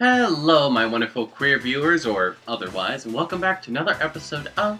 Hello, my wonderful queer viewers, or otherwise, and welcome back to another episode of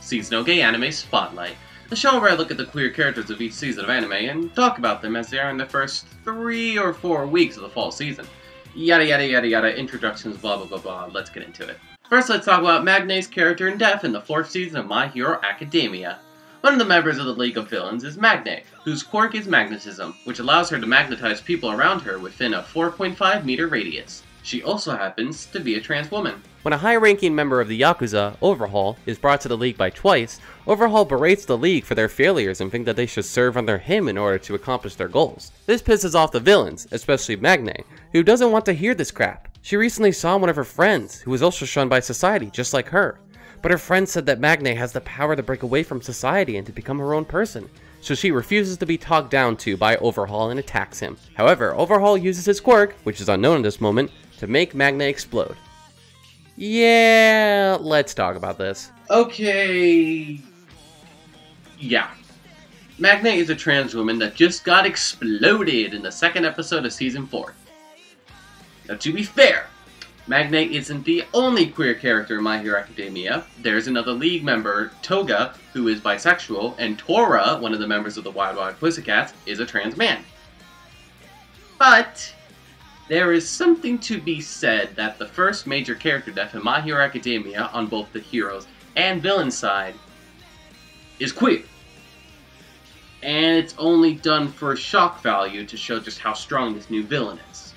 Seasonal Gay Anime Spotlight, the show where I look at the queer characters of each season of anime and talk about them as they are in the first 3 or 4 weeks of the fall season. Yada yada yada yada, introductions, blah blah blah blah, let's get into it. First, let's talk about Magne's character in Death in the 4th season of My Hero Academia. One of the members of the League of Villains is Magne, whose quirk is magnetism, which allows her to magnetize people around her within a 4.5 meter radius. She also happens to be a trans woman. When a high-ranking member of the Yakuza, Overhaul, is brought to the League by Twice, Overhaul berates the League for their failures and think that they should serve under him in order to accomplish their goals. This pisses off the villains, especially Magne, who doesn't want to hear this crap. She recently saw one of her friends, who was also shunned by society, just like her. But her friend said that Magne has the power to break away from society and to become her own person, so she refuses to be talked down to by Overhaul and attacks him. However, Overhaul uses his quirk, which is unknown at this moment, to make Magne explode. Yeah, let's talk about this. Okay... yeah. Magne is a trans woman that just got exploded in the 2nd episode of Season 4. Now, to be fair, Magne isn't the only queer character in My Hero Academia. There's another League member, Toga, who is bisexual, and Tora, one of the members of the Wild Wild Pussycats, is a trans man. But there is something to be said that the first major character death in My Hero Academia, on both the heroes and villains side, is queer. And it's only done for shock value to show just how strong this new villain is.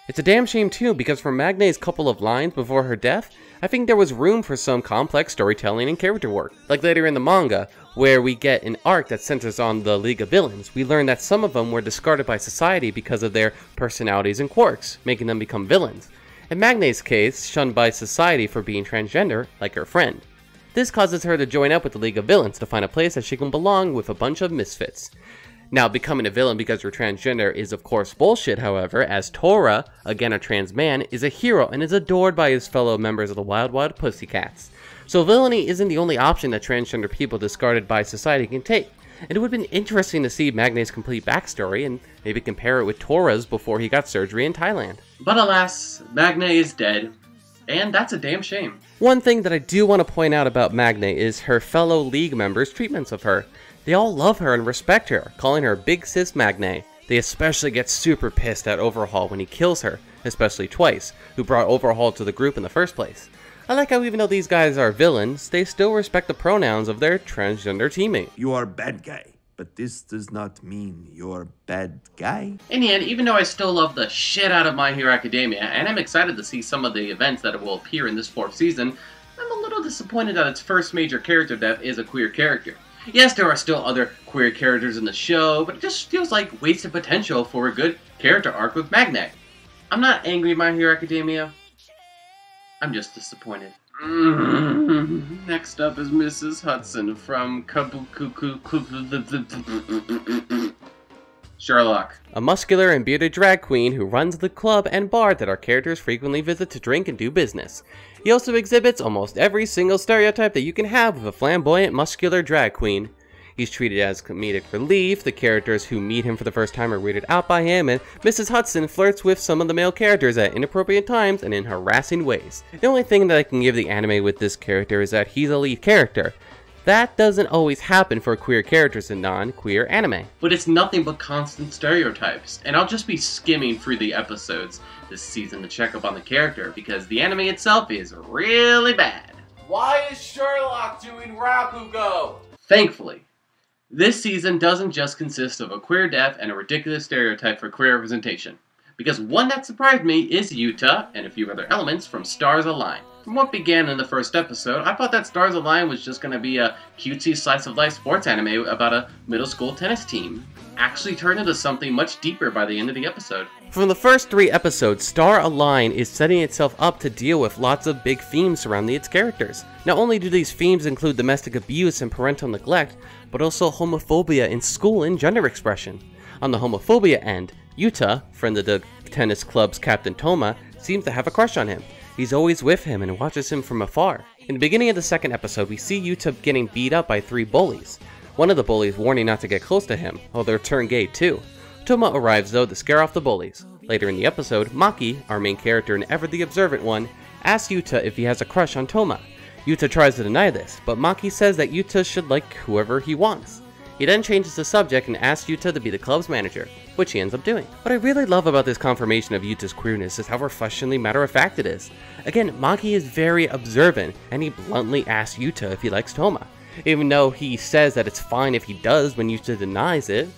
It's a damn shame too, because from Magne's couple of lines before her death, I think there was room for some complex storytelling and character work. Like later in the manga, where we get an arc that centers on the League of Villains, we learn that some of them were discarded by society because of their personalities and quirks, making them become villains. In Magne's case, shunned by society for being transgender, like her friend. This causes her to join up with the League of Villains to find a place that she can belong with a bunch of misfits. Now, becoming a villain because you're transgender is of course bullshit, however, as Tora, again a trans man, is a hero and is adored by his fellow members of the Wild Wild Pussycats. So villainy isn't the only option that transgender people discarded by society can take, and it would have been interesting to see Magne's complete backstory and maybe compare it with Tora's before he got surgery in Thailand. But alas, Magne is dead, and that's a damn shame. One thing that I do want to point out about Magne is her fellow League members' treatments of her. They all love her and respect her, calling her Big Sis Magne. They especially get super pissed at Overhaul when he kills her, especially Twice, who brought Overhaul to the group in the first place. I like how even though these guys are villains, they still respect the pronouns of their transgender teammate. You are bad guy, but this does not mean you're bad guy. In the end, even though I still love the shit out of My Hero Academia, and I'm excited to see some of the events that will appear in this 4th season, I'm a little disappointed that its first major character death is a queer character. Yes, there are still other queer characters in the show, but it just feels like wasted potential for a good character arc with Magne. I'm not angry at My Hero Academia. I'm just disappointed. Next up is Mrs. Hudson from Kabukuku Sherlock. A muscular and bearded drag queen who runs the club and bar that our characters frequently visit to drink and do business. He also exhibits almost every single stereotype that you can have with a flamboyant, muscular drag queen. He's treated as comedic relief, the characters who meet him for the first time are weirded out by him, and Mrs. Hudson flirts with some of the male characters at inappropriate times and in harassing ways. The only thing that I can give the anime with this character is that he's a lead character. That doesn't always happen for queer characters in non-queer anime. But it's nothing but constant stereotypes, and I'll just be skimming through the episodes this season to check up on the character, because the anime itself is really bad. Why is Sherlock doing Rakugo? Thankfully, this season doesn't just consist of a queer death and a ridiculous stereotype for queer representation, because one that surprised me is Yuta and a few other elements from Stars Align. From what began in the first episode, I thought that Stars Align was just going to be a cutesy slice-of-life sports anime about a middle school tennis team. Actually turned into something much deeper by the end of the episode. From the first 3 episodes, Star Align is setting itself up to deal with lots of big themes surrounding its characters. Not only do these themes include domestic abuse and parental neglect, but also homophobia in school and gender expression. On the homophobia end, Yuta, friend of the tennis club's captain Toma, seems to have a crush on him. He's always with him and watches him from afar. In the beginning of the 2nd episode, we see Yuta getting beat up by 3 bullies. One of the bullies warning not to get close to him, although they turn gay too. Toma arrives though to scare off the bullies. Later in the episode, Maki, our main character and ever the observant one, asks Yuta if he has a crush on Toma. Yuta tries to deny this, but Maki says that Yuta should like whoever he wants. He then changes the subject and asks Yuta to be the club's manager, which he ends up doing. What I really love about this confirmation of Yuta's queerness is how refreshingly matter-of-fact it is. Again, Maki is very observant, and he bluntly asks Yuta if he likes Toma. Even though he says that it's fine if he does when Yuta denies it,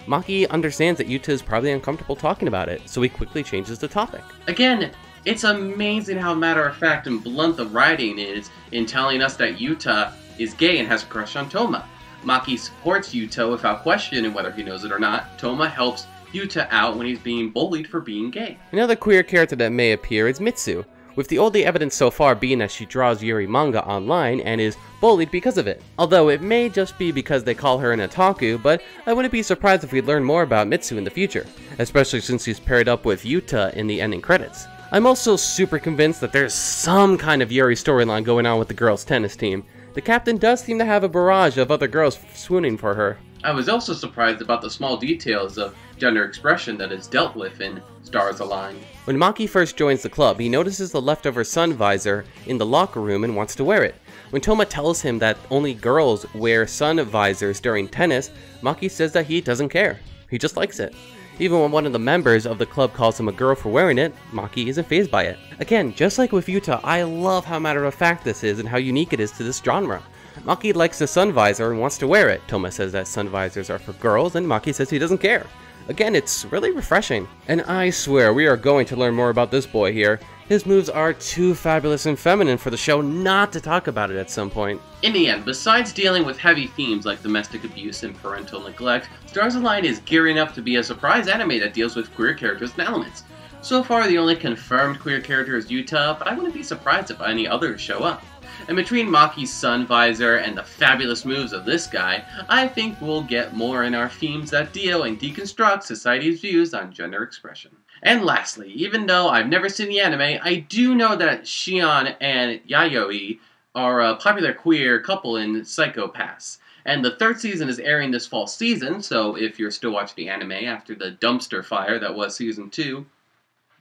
Maki understands that Yuta is probably uncomfortable talking about it, so he quickly changes the topic. Again, it's amazing how matter-of-fact and blunt the writing is in telling us that Yuta is gay and has a crush on Toma. Maki supports Yuta without questioning whether he knows it or not. Toma helps Yuta out when he's being bullied for being gay. Another queer character that may appear is Mitsu, with the only evidence so far being that she draws Yuri manga online and is bullied because of it. Although it may just be because they call her an otaku, but I wouldn't be surprised if we learn more about Mitsu in the future, especially since she's paired up with Yuta in the ending credits. I'm also super convinced that there's some kind of Yuri storyline going on with the girls' tennis team. The captain does seem to have a barrage of other girls swooning for her. I was also surprised about the small details of gender expression that is dealt with in Stars Align. When Maki first joins the club, he notices the leftover sun visor in the locker room and wants to wear it. When Toma tells him that only girls wear sun visors during tennis, Maki says that he doesn't care. He just likes it. Even when one of the members of the club calls him a girl for wearing it, Maki isn't fazed by it. Again, just like with Yuta, I love how matter-of-fact this is and how unique it is to this genre. Maki likes the sun visor and wants to wear it. Toma says that sun visors are for girls, and Maki says he doesn't care. Again, it's really refreshing. And I swear, we are going to learn more about this boy here. His moves are too fabulous and feminine for the show not to talk about it at some point. In the end, besides dealing with heavy themes like domestic abuse and parental neglect, Stars Align is gearing up to be a surprise anime that deals with queer characters and elements. So far, the only confirmed queer character is Yuta, but I wouldn't be surprised if any others show up. And between Maki's sun visor and the fabulous moves of this guy, I think we'll get more in our themes that deal and deconstruct society's views on gender expression. And lastly, even though I've never seen the anime, I do know that Shion and Yayoi are a popular queer couple in Psycho Pass. And the third season is airing this fall season, so if you're still watching the anime after the dumpster fire that was season 2,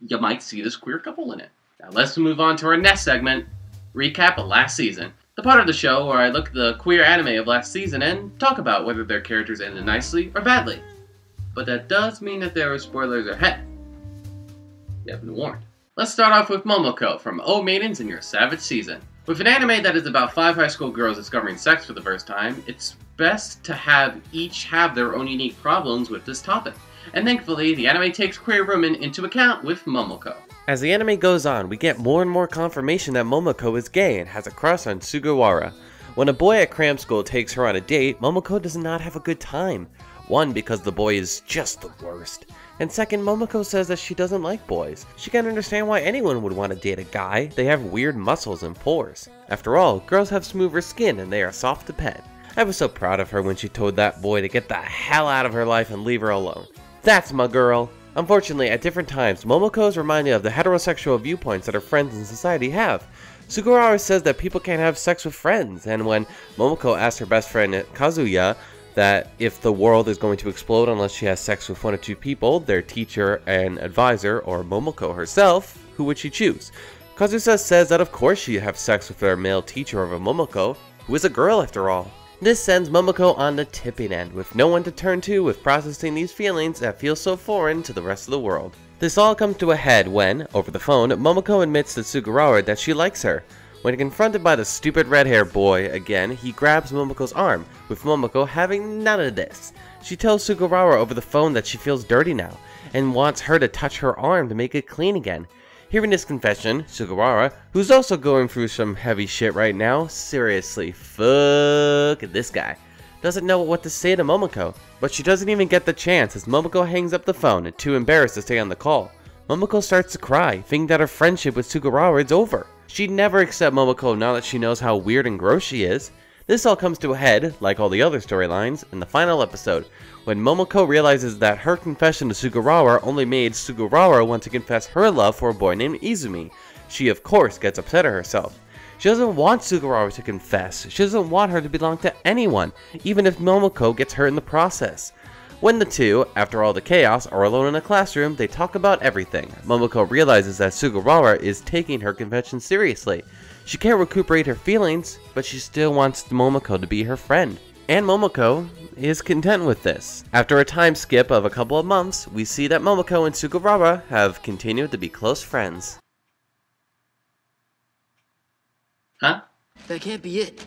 you might see this queer couple in it. Now let's move on to our next segment, recap of last season. The part of the show where I look at the queer anime of last season and talk about whether their characters ended nicely or badly. But that does mean that there are spoilers ahead. You have been warned. Let's start off with Momoko from Oh Maidens in Your Savage Season. With an anime that is about 5 high school girls discovering sex for the first time, it's best to each have their own unique problems with this topic. And thankfully, the anime takes queer women into account with Momoko. As the anime goes on, we get more and more confirmation that Momoko is gay and has a crush on Sugawara. When a boy at cram school takes her on a date, Momoko does not have a good time. One, because the boy is just the worst. And second, Momoko says that she doesn't like boys. She can't understand why anyone would want to date a guy. They have weird muscles and pores. After all, girls have smoother skin and they are soft to pet. I was so proud of her when she told that boy to get the hell out of her life and leave her alone. That's my girl. Unfortunately, at different times, Momoko is reminded of the heterosexual viewpoints that her friends in society have. Sugawara says that people can't have sex with friends, and when Momoko asks her best friend Kazuya that if the world is going to explode unless she has sex with 1 or 2 people, their teacher and advisor, or Momoko herself, who would she choose? Kazuya says that of course she'd have sex with their male teacher over Momoko, who is a girl after all. This sends Momoko on the tipping end, with no one to turn to with processing these feelings that feel so foreign to the rest of the world. This all comes to a head when, over the phone, Momoko admits to Sugawara that she likes her. When confronted by the stupid red-haired boy again, he grabs Momoko's arm, with Momoko having none of this. She tells Sugawara over the phone that she feels dirty now, and wants her to touch her arm to make it clean again. Hearing this confession, Sugawara, who's also going through some heavy shit right now, seriously, fuck this guy, doesn't know what to say to Momoko, but she doesn't even get the chance as Momoko hangs up the phone and too embarrassed to stay on the call. Momoko starts to cry, thinking that her friendship with Sugawara is over. She'd never accept Momoko now that she knows how weird and gross she is. This all comes to a head, like all the other storylines, in the final episode, when Momoko realizes that her confession to Sugawara only made Sugawara want to confess her love for a boy named Izumi. She of course gets upset at herself. She doesn't want Sugawara to confess, she doesn't want her to belong to anyone, even if Momoko gets hurt in the process. When the two, after all the chaos, are alone in a classroom, they talk about everything. Momoko realizes that Sugawara is taking her confession seriously. She can't recuperate her feelings, but she still wants Momoko to be her friend. And Momoko is content with this. After a time skip of a couple of months, we see that Momoko and Sugawara have continued to be close friends. Huh? That can't be it.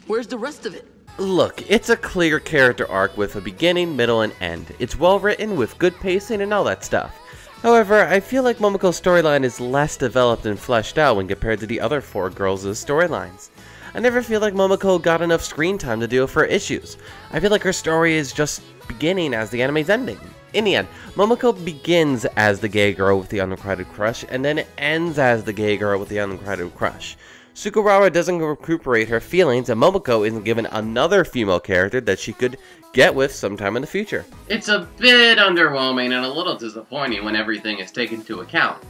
Where's the rest of it? Look, it's a clear character arc with a beginning, middle, and end. It's well written with good pacing and all that stuff. However, I feel like Momoko's storyline is less developed and fleshed out when compared to the other four girls' storylines. I never feel like Momoko got enough screen time to deal with her issues. I feel like her story is just beginning as the anime's ending. In the end, Momoko begins as the gay girl with the unrequited crush, and then ends as the gay girl with the unrequited crush. Sugawara doesn't recuperate her feelings, and Momoko isn't given another female character that she could get with sometime in the future. It's a bit underwhelming and a little disappointing when everything is taken into account.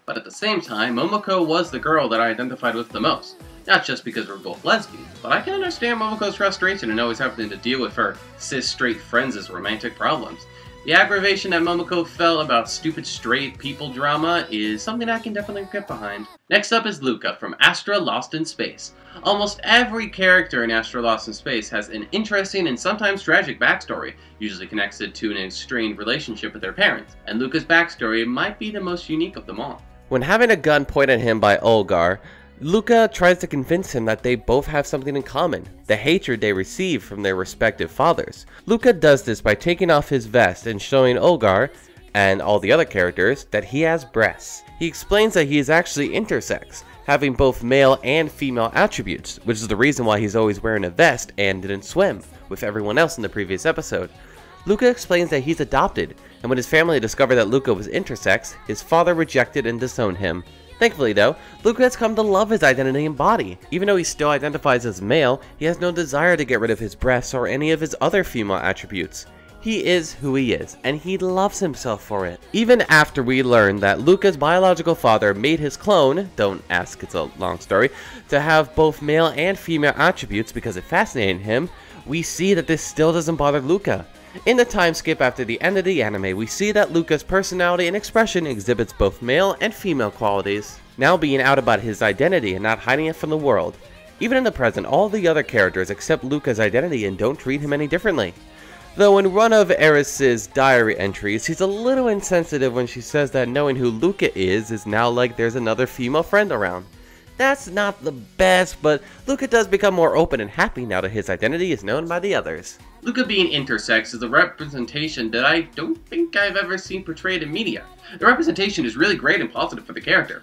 But at the same time, Momoko was the girl that I identified with the most. Not just because we're both lesbians, but I can understand Momoko's frustration and always having to deal with her cis-straight friends' romantic problems. The aggravation that Momoko felt about stupid straight people drama is something I can definitely get behind. Next up is Luca from Astra Lost in Space. Almost every character in Astra Lost in Space has an interesting and sometimes tragic backstory, usually connected to an strained relationship with their parents, and Luca's backstory might be the most unique of them all. When having a gun pointed at him by Olgar, Luca tries to convince him that they both have something in common, the hatred they receive from their respective fathers. Luca does this by taking off his vest and showing Olgar, and all the other characters, that he has breasts. He explains that he is actually intersex, having both male and female attributes, which is the reason why he's always wearing a vest and didn't swim with everyone else in the previous episode. Luca explains that he's adopted, and when his family discovered that Luca was intersex, his father rejected and disowned him. Thankfully though, Luca has come to love his identity and body. Even though he still identifies as male, he has no desire to get rid of his breasts or any of his other female attributes. He is who he is, and he loves himself for it. Even after we learn that Luca's biological father made his clone, don't ask, it's a long story, to have both male and female attributes because it fascinated him, we see that this still doesn't bother Luca. In the time skip after the end of the anime, we see that Luca's personality and expression exhibits both male and female qualities, now being out about his identity and not hiding it from the world. Even in the present, all the other characters accept Luca's identity and don't treat him any differently. Though in one of Eris's diary entries, he's a little insensitive when she says that knowing who Luca is now like there's another female friend around. That's not the best, but Luca does become more open and happy now that his identity is known by the others. Luca being intersex is a representation that I don't think I've ever seen portrayed in media. The representation is really great and positive for the character.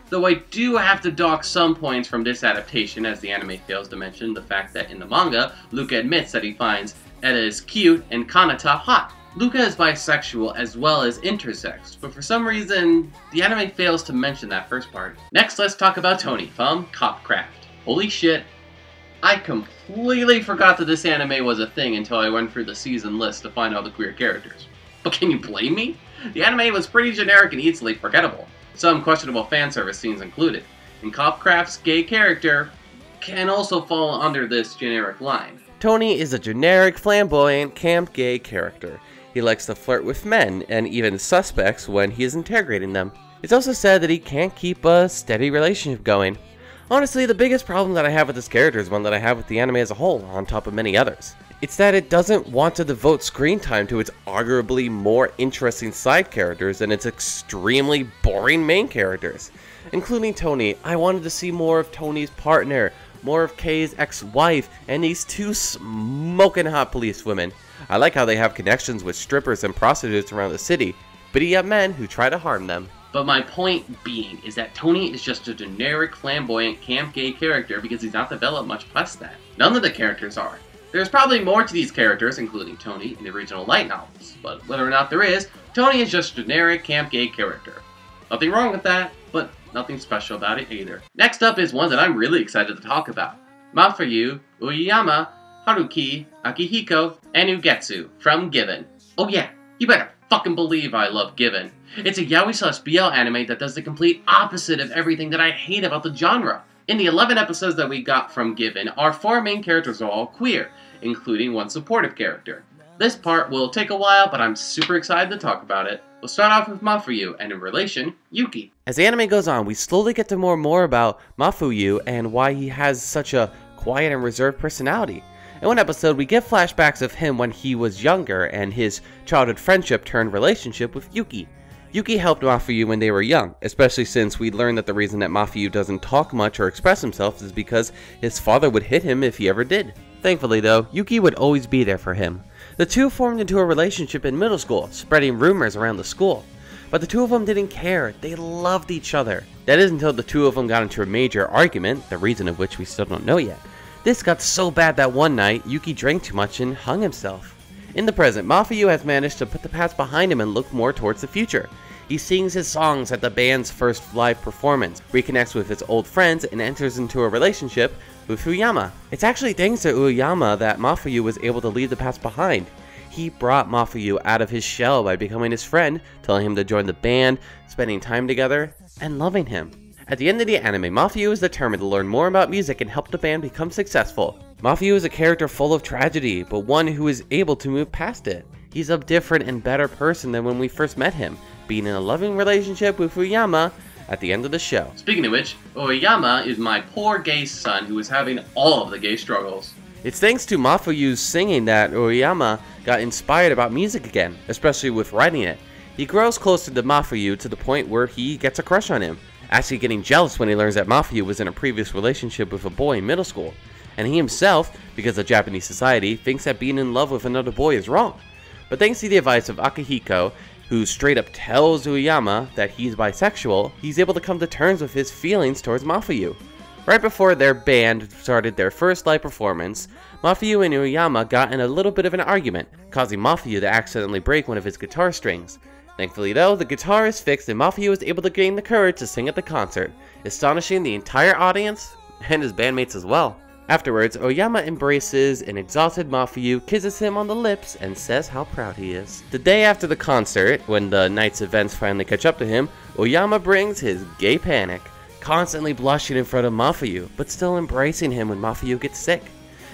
Though I do have to dock some points from this adaptation, as the anime fails to mention the fact that in the manga, Luca admits that he finds Eda is cute and Kanata hot. Luca is bisexual as well as intersex, but for some reason, the anime fails to mention that first part. Next, let's talk about Tony from Copcraft. Holy shit, I completely forgot that this anime was a thing until I went through the season list to find all the queer characters. But can you blame me? The anime was pretty generic and easily forgettable, some questionable fanservice scenes included, and Copcraft's gay character can also fall under this generic line. Tony is a generic, flamboyant, camp gay character. He likes to flirt with men, and even suspects when he is interrogating them. It's also said that he can't keep a steady relationship going. Honestly, the biggest problem that I have with this character is one that I have with the anime as a whole, on top of many others. It's that it doesn't want to devote screen time to its arguably more interesting side characters than its extremely boring main characters. Including Tony, I wanted to see more of Tony's partner, more of Kei's ex-wife, and these two smoking hot policewomen. I like how they have connections with strippers and prostitutes around the city, but you have men who try to harm them. But my point being is that Tony is just a generic, flamboyant, camp gay character because he's not developed much past that. None of the characters are. There's probably more to these characters, including Tony, in the original light novels, but whether or not there is, Tony is just a generic, camp gay character. Nothing wrong with that, but nothing special about it either. Next up is one that I'm really excited to talk about. Mafuyu, Uyama, Haruki, Akihiko, and Ugetsu from Given. Oh yeah, you better fucking believe I love Given. It's a yaoi/BL anime that does the complete opposite of everything that I hate about the genre. In the 11 episodes that we got from Given, our 4 main characters are all queer, including one supportive character. This part will take a while, but I'm super excited to talk about it. We'll start off with Mafuyu, and in relation, Yuki. As the anime goes on, we slowly get to know more about Mafuyu and why he has such a quiet and reserved personality. In one episode, we get flashbacks of him when he was younger and his childhood friendship turned relationship with Yuki. Yuki helped Mafuyu when they were young, especially since we learned that the reason that Mafuyu doesn't talk much or express himself is because his father would hit him if he ever did. Thankfully though, Yuki would always be there for him. The two formed into a relationship in middle school, spreading rumors around the school. But the two of them didn't care, they loved each other. That is until the two of them got into a major argument, the reason of which we still don't know yet. This got so bad that one night, Yuki drank too much and hung himself. In the present, Mafuyu has managed to put the past behind him and look more towards the future. He sings his songs at the band's first live performance, reconnects with his old friends, and enters into a relationship with Uyama. It's actually thanks to Uyama that Mafuyu was able to leave the past behind. He brought Mafuyu out of his shell by becoming his friend, telling him to join the band, spending time together, and loving him. At the end of the anime, Mafuyu is determined to learn more about music and help the band become successful. Mafuyu is a character full of tragedy, but one who is able to move past it. He's a different and better person than when we first met him, being in a loving relationship with Uyama at the end of the show. Speaking of which, Oyama is my poor gay son who is having all of the gay struggles. It's thanks to Mafuyu's singing that Oyama got inspired about music again, especially with writing it. He grows closer to Mafuyu to the point where he gets a crush on him, actually getting jealous when he learns that Mafuyu was in a previous relationship with a boy in middle school. And he himself, because of Japanese society, thinks that being in love with another boy is wrong. But thanks to the advice of Akihiko, who straight up tells Uyama that he's bisexual, he's able to come to terms with his feelings towards Mafuyu. Right before their band started their first live performance, Mafuyu and Uyama got in a little bit of an argument, causing Mafuyu to accidentally break one of his guitar strings. Thankfully though, the guitar is fixed and Mafuyu was able to gain the courage to sing at the concert, astonishing the entire audience and his bandmates as well. Afterwards, Oyama embraces an exhausted Mafuyu, kisses him on the lips, and says how proud he is. The day after the concert, when the night's events finally catch up to him, Oyama brings his gay panic, constantly blushing in front of Mafuyu, but still embracing him when Mafuyu gets sick.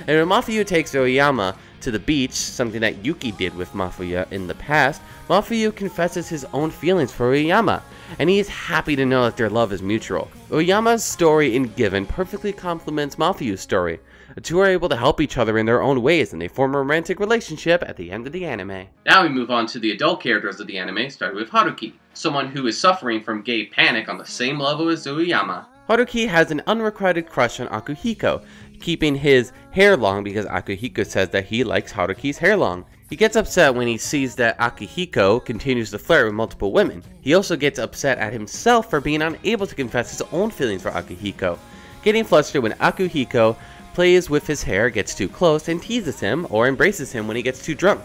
And when Mafuyu takes Oyama to the beach, something that Yuki did with Mafuyu in the past, Mafuyu confesses his own feelings for Oyama, and he is happy to know that their love is mutual. Oyama's story in Given perfectly complements Mafuyu's story. The two are able to help each other in their own ways, and they form a romantic relationship at the end of the anime. Now we move on to the adult characters of the anime, starting with Haruki, someone who is suffering from gay panic on the same level as Oyama. Haruki has an unrequited crush on Akihiko, keeping his hair long because Akihiko says that he likes Haruki's hair long. He gets upset when he sees that Akihiko continues to flirt with multiple women. He also gets upset at himself for being unable to confess his own feelings for Akihiko, getting flustered when Akihiko plays with his hair, gets too close, and teases him or embraces him when he gets too drunk.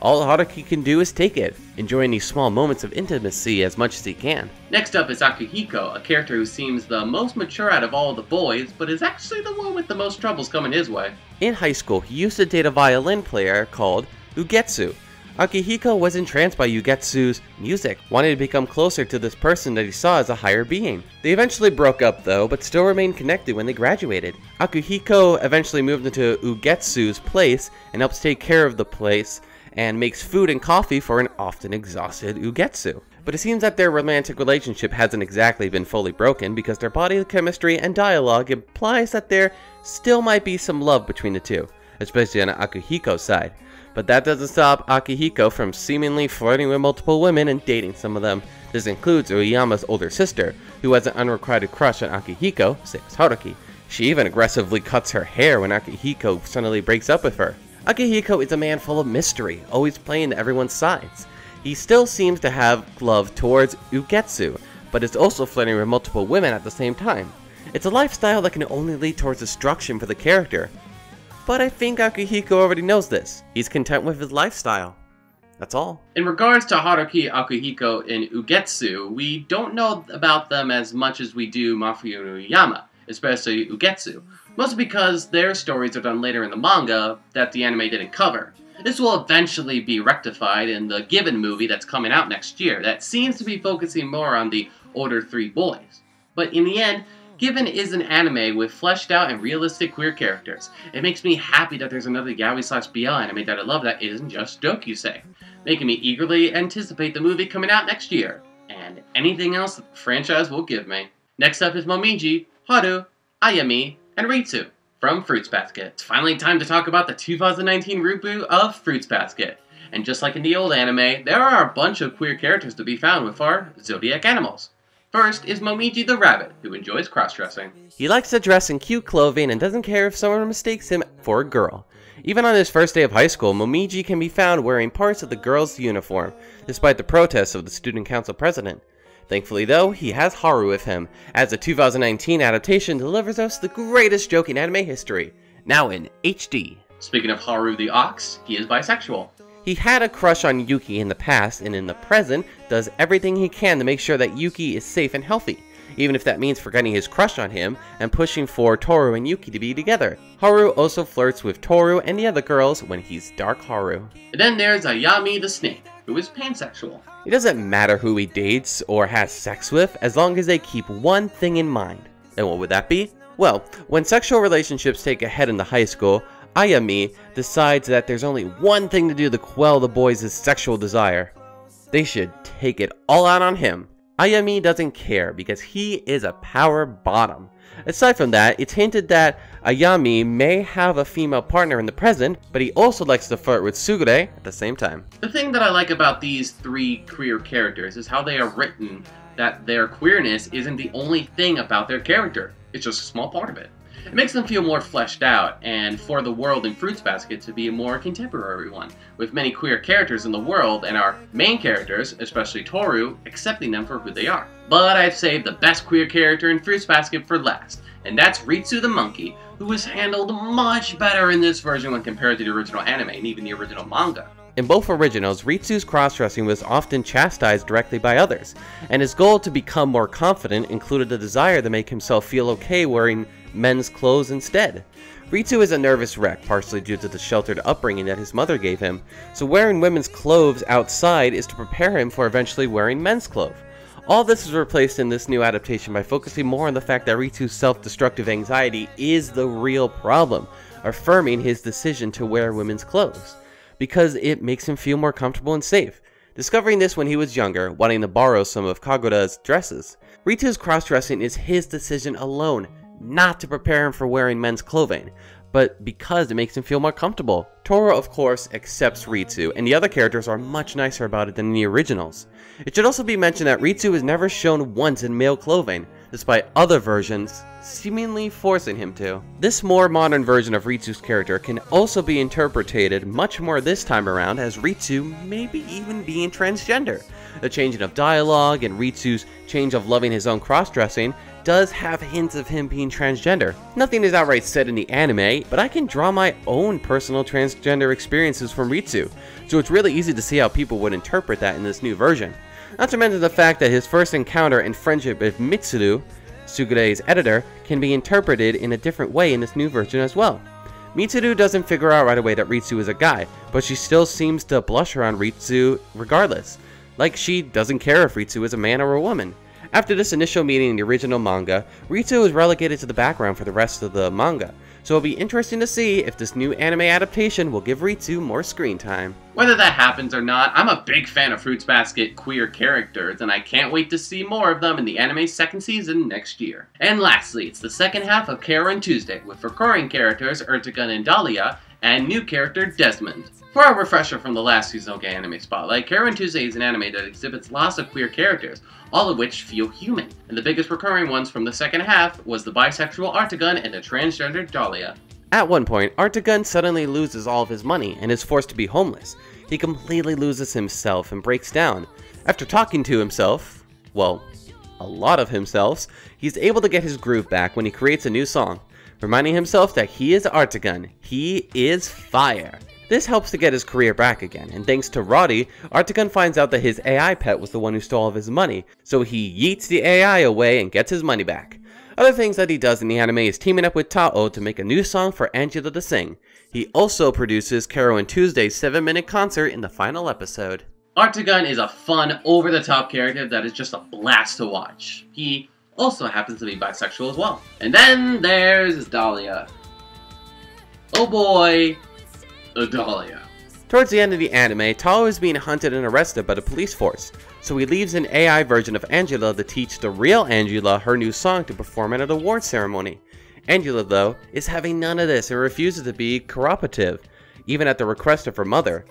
All Haruki can do is take it, enjoying these small moments of intimacy as much as he can. Next up is Akihiko, a character who seems the most mature out of all the boys, but is actually the one with the most troubles coming his way. In high school, he used to date a violin player called Ugetsu. Akihiko was entranced by Ugetsu's music, wanting to become closer to this person that he saw as a higher being. They eventually broke up though, but still remained connected when they graduated. Akihiko eventually moved into Ugetsu's place and helps take care of the place and makes food and coffee for an often exhausted Ugetsu. But it seems that their romantic relationship hasn't exactly been fully broken because their body chemistry and dialogue implies that there still might be some love between the two, especially on Akihiko's side. But that doesn't stop Akihiko from seemingly flirting with multiple women and dating some of them. This includes Oyama's older sister, who has an unrequited crush on Akihiko, same as Haruki. She even aggressively cuts her hair when Akihiko suddenly breaks up with her. Akihiko is a man full of mystery, always playing to everyone's sides. He still seems to have love towards Ugetsu, but is also flirting with multiple women at the same time. It's a lifestyle that can only lead towards destruction for the character. But I think Akihiko already knows this. He's content with his lifestyle. That's all. In regards to Haruki, Akihiko, and Ugetsu, we don't know about them as much as we do Mafuyu and Uyama, especially Ugetsu. Mostly because their stories are done later in the manga that the anime didn't cover. This will eventually be rectified in the Given movie that's coming out next year that seems to be focusing more on the older three boys. But in the end, Given is an anime with fleshed out and realistic queer characters. It makes me happy that there's another yaoi/BL anime that I love that isn't just Dokusei, making me eagerly anticipate the movie coming out next year, and anything else that the franchise will give me. Next up is Momiji, Haru, Ayami, and Ritsu from Fruits Basket. It's finally time to talk about the 2019 reboot of Fruits Basket. And just like in the old anime, there are a bunch of queer characters to be found with our zodiac animals. First is Momiji the rabbit, who enjoys cross-dressing. He likes to dress in cute clothing and doesn't care if someone mistakes him for a girl. Even on his first day of high school, Momiji can be found wearing parts of the girl's uniform, despite the protests of the student council president. Thankfully though, he has Haru with him, as the 2019 adaptation delivers us the greatest joke in anime history, now in HD. Speaking of Haru the ox, he is bisexual. He had a crush on Yuki in the past, and in the present, does everything he can to make sure that Yuki is safe and healthy, even if that means forgetting his crush on him and pushing for Toru and Yuki to be together. Haru also flirts with Toru and the other girls when he's Dark Haru. And then there's Ayami the snake, who is pansexual. It doesn't matter who he dates or has sex with, as long as they keep one thing in mind. And what would that be? Well, when sexual relationships take a head in the high school, Ayami decides that there's only one thing to do to quell the boys' sexual desire. They should take it all out on him. Ayami doesn't care because he is a power bottom. Aside from that, it's hinted that Ayami may have a female partner in the present, but he also likes to flirt with Sugure at the same time. The thing that I like about these three queer characters is how they are written, that their queerness isn't the only thing about their character, it's just a small part of it. It makes them feel more fleshed out, and for the world in Fruits Basket to be a more contemporary one, with many queer characters in the world and our main characters, especially Toru, accepting them for who they are. But I've saved the best queer character in Fruits Basket for last, and that's Ritsu the monkey, who was handled much better in this version when compared to the original anime and even the original manga. In both originals, Ritsu's cross-dressing was often chastised directly by others, and his goal to become more confident included the desire to make himself feel okay wearing men's clothes instead. Ritsu is a nervous wreck, partially due to the sheltered upbringing that his mother gave him, so wearing women's clothes outside is to prepare him for eventually wearing men's clothes. All this is replaced in this new adaptation by focusing more on the fact that Ritsu's self-destructive anxiety is the real problem, affirming his decision to wear women's clothes, because it makes him feel more comfortable and safe. Discovering this when he was younger, wanting to borrow some of Kagura's dresses, Ritsu's cross-dressing is his decision alone, not to prepare him for wearing men's clothing, but because it makes him feel more comfortable. Toru, of course, accepts Ritsu, and the other characters are much nicer about it than in the originals. It should also be mentioned that Ritsu is never shown once in male clothing, despite other versions seemingly forcing him to. This more modern version of Ritsu's character can also be interpreted much more this time around as Ritsu maybe even being transgender. The changing of dialogue and Ritsu's change of loving his own cross-dressing does have hints of him being transgender. Nothing is outright said in the anime, but I can draw my own personal transgender experiences from Ritsu, so it's really easy to see how people would interpret that in this new version. Not to mention the fact that his first encounter and friendship with Mitsuru, Sugure's editor, can be interpreted in a different way in this new version as well. Mitsuru doesn't figure out right away that Ritsu is a guy, but she still seems to blush around Ritsu regardless, like she doesn't care if Ritsu is a man or a woman. After this initial meeting in the original manga, Ritsu is relegated to the background for the rest of the manga, so it'll be interesting to see if this new anime adaptation will give Ritsu more screen time. Whether that happens or not, I'm a big fan of Fruits Basket queer characters, and I can't wait to see more of them in the anime's second season next year. And lastly, it's the second half of Karen Tuesday, with recurring characters Ertegun and Dahlia, and new character Desmond. For a refresher from the last seasonal gay anime spotlight, Karen Tuesday is an anime that exhibits lots of queer characters, all of which feel human. And the biggest recurring ones from the second half was the bisexual Ertegun and the transgender Dahlia. At one point, Ertegun suddenly loses all of his money and is forced to be homeless. He completely loses himself and breaks down. After talking to himself, well, a lot of himself, he's able to get his groove back when he creates a new song, reminding himself that he is Ertegun, he is fire. This helps to get his career back again, and thanks to Roddy, Ertegun finds out that his AI pet was the one who stole all of his money, so he yeets the AI away and gets his money back. Other things that he does in the anime is teaming up with Tao to make a new song for Angela to sing. He also produces Karo and Tuesday's 7-minute concert in the final episode. Ertegun is a fun, over-the-top character that is just a blast to watch. He also happens to be bisexual as well. And then there's Dahlia. Oh boy, Dahlia. Towards the end of the anime, Taro is being hunted and arrested by the police force, so he leaves an AI version of Angela to teach the real Angela her new song to perform at an award ceremony. Angela, though, is having none of this and refuses to be cooperative, even at the request of her mother.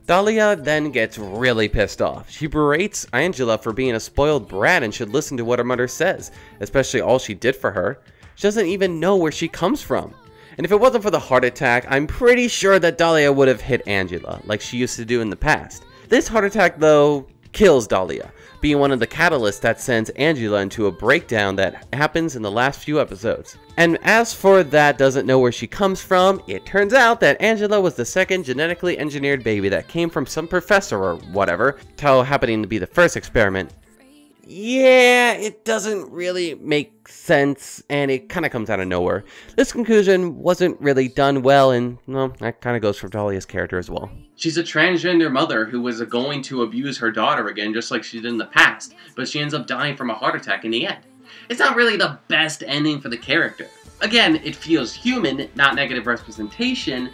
Dahlia then gets really pissed off. She berates Angela for being a spoiled brat and should listen to what her mother says, especially all she did for her. She doesn't even know where she comes from. And if it wasn't for the heart attack, I'm pretty sure that Dahlia would have hit Angela, like she used to do in the past. This heart attack, though, kills Dahlia, being one of the catalysts that sends Angela into a breakdown that happens in the last few episodes. And as for that doesn't know where she comes from, it turns out that Angela was the second genetically engineered baby that came from some professor or whatever, Tao happening to be the first experiment. Yeah, it doesn't really make sense, and it kind of comes out of nowhere. This conclusion wasn't really done well, and well, that kind of goes for Dahlia's character as well. She's a transgender mother who was going to abuse her daughter again, just like she did in the past, but she ends up dying from a heart attack in the end. It's not really the best ending for the character. Again, it feels human, not negative representation,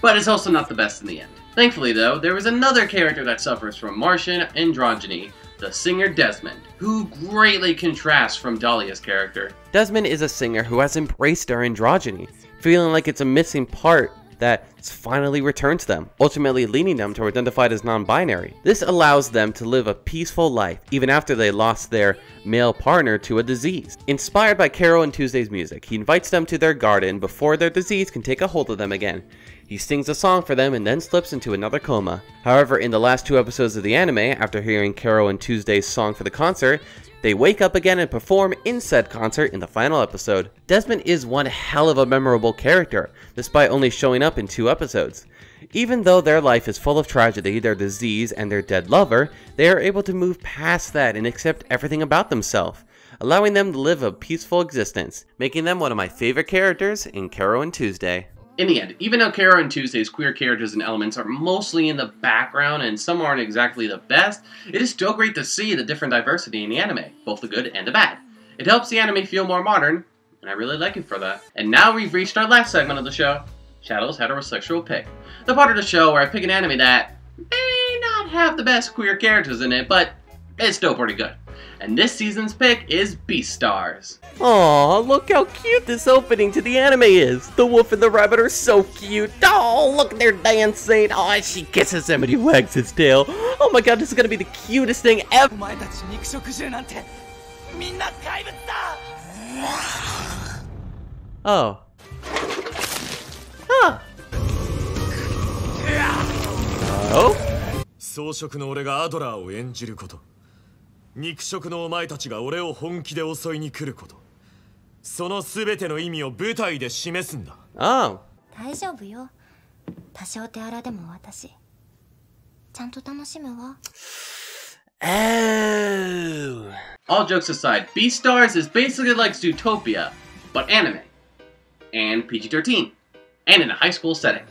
but it's also not the best in the end. Thankfully, though, there is another character that suffers from Martian androgyny, the singer Desmond, who greatly contrasts from Dahlia's character. Desmond is a singer who has embraced their androgyny, feeling like it's a missing part that's finally returned to them, ultimately leading them to identify as non-binary. This allows them to live a peaceful life, even after they lost their male partner to a disease. Inspired by Carol and Tuesday's music, he invites them to their garden before their disease can take a hold of them again. He sings a song for them and then slips into another coma. However, in the last 2 episodes of the anime, after hearing Carol and Tuesday's song for the concert, they wake up again and perform in said concert in the final episode. Desmond is one hell of a memorable character, despite only showing up in 2 episodes. Even though their life is full of tragedy, their disease, and their dead lover, they are able to move past that and accept everything about themselves, allowing them to live a peaceful existence, making them one of my favorite characters in Carol and Tuesday. In the end, even though Carol and Tuesday's queer characters and elements are mostly in the background and some aren't exactly the best, it is still great to see the different diversity in the anime, both the good and the bad. It helps the anime feel more modern, and I really like it for that. And now we've reached our last segment of the show, Shadow's Heterosexual Pick. The part of the show where I pick an anime that may not have the best queer characters in it, but it's still pretty good. And this season's pick is Beastars. Aw, look how cute this opening to the anime is. The wolf and the rabbit are so cute. Oh, look, they're dancing. Oh, she kisses him and he wags his tail. Oh my god, this is gonna be the cutest thing ever. Oh. Huh. Oh? 草食の俺がアドラーを演じること、肉食のお前たちが俺を本気で襲いに来ること、その全ての意味を舞台で示すんだ。Oh. 大丈夫よ。多少手荒でも私ちゃんと楽しむわ。Oh. All jokes aside, Beastars is basically like Zootopia, but anime, and PG-13, and in a high school setting.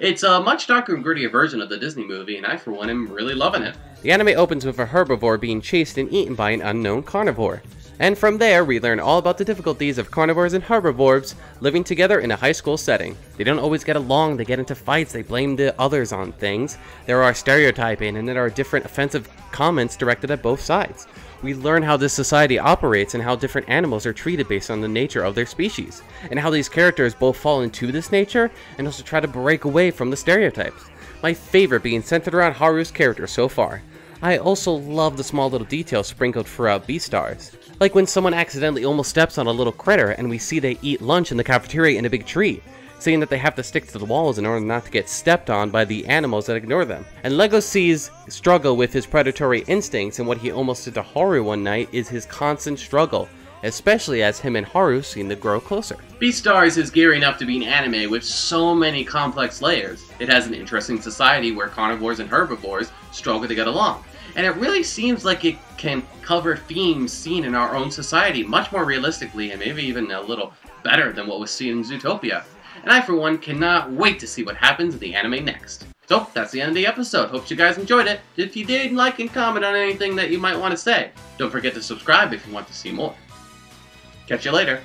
It's a much darker and grittier version of the Disney movie, and I, for one, am really loving it. The anime opens with a herbivore being chased and eaten by an unknown carnivore. And from there, we learn all about the difficulties of carnivores and herbivores living together in a high school setting. They don't always get along, they get into fights, they blame the others on things. There are stereotyping, and there are different offensive comments directed at both sides. We learn how this society operates and how different animals are treated based on the nature of their species, and how these characters both fall into this nature and also try to break away from the stereotypes. My favorite being centered around Haru's character so far. I also love the small little details sprinkled throughout Beastars. Like when someone accidentally almost steps on a little critter and we see they eat lunch in the cafeteria in a big tree, saying that they have to stick to the walls in order not to get stepped on by the animals that ignore them. And Lego C's struggle with his predatory instincts and what he almost did to Haru one night is his constant struggle, especially as him and Haru seem to grow closer. Beastars is gearing up to be an anime with so many complex layers. It has an interesting society where carnivores and herbivores struggle to get along. And it really seems like it can cover themes seen in our own society much more realistically and maybe even a little better than what was seen in Zootopia. And I, for one, cannot wait to see what happens in the anime next. So, that's the end of the episode. Hope you guys enjoyed it. If you did, like and comment on anything that you might want to say. Don't forget to subscribe if you want to see more. Catch you later.